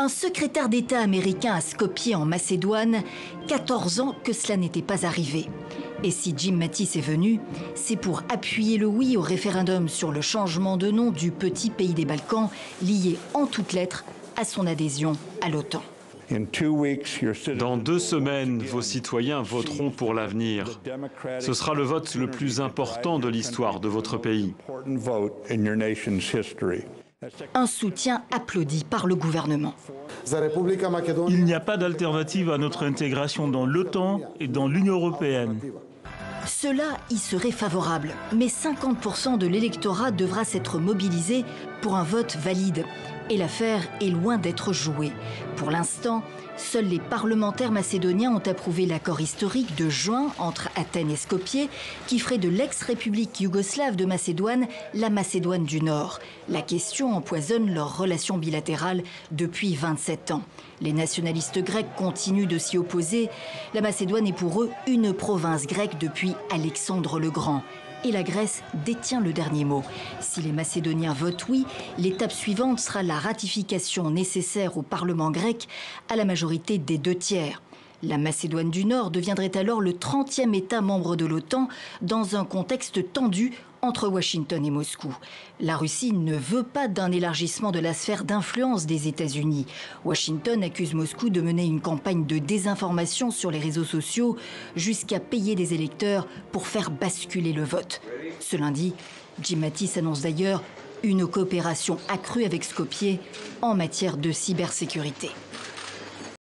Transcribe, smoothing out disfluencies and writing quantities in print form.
Un secrétaire d'État américain à Skopje en Macédoine, 14 ans que cela n'était pas arrivé. Et si Jim Mattis est venu, c'est pour appuyer le oui au référendum sur le changement de nom du petit pays des Balkans, lié en toutes lettres à son adhésion à l'OTAN. Dans 2 semaines, vos citoyens voteront pour l'avenir. Ce sera le vote le plus important de l'histoire de votre pays. Un soutien applaudi par le gouvernement. Il n'y a pas d'alternative à notre intégration dans l'OTAN et dans l'Union européenne. Cela y serait favorable, mais 50% de l'électorat devra s'être mobilisé pour un vote valide. Et l'affaire est loin d'être jouée. Pour l'instant, seuls les parlementaires macédoniens ont approuvé l'accord historique de juin entre Athènes et Skopje qui ferait de l'ex-république yougoslave de Macédoine la Macédoine du Nord. La question empoisonne leurs relations bilatérales depuis 27 ans. Les nationalistes grecs continuent de s'y opposer. La Macédoine est pour eux une province grecque depuis Alexandre le Grand. Et la Grèce détient le dernier mot. Si les Macédoniens votent oui, l'étape suivante sera la ratification nécessaire au Parlement grec à la majorité des 2/3. La Macédoine du Nord deviendrait alors le 30e État membre de l'OTAN dans un contexte tendu entre Washington et Moscou. La Russie ne veut pas d'un élargissement de la sphère d'influence des États-Unis. Washington accuse Moscou de mener une campagne de désinformation sur les réseaux sociaux jusqu'à payer des électeurs pour faire basculer le vote. Ce lundi, Jim Mattis annonce d'ailleurs une coopération accrue avec Skopje en matière de cybersécurité.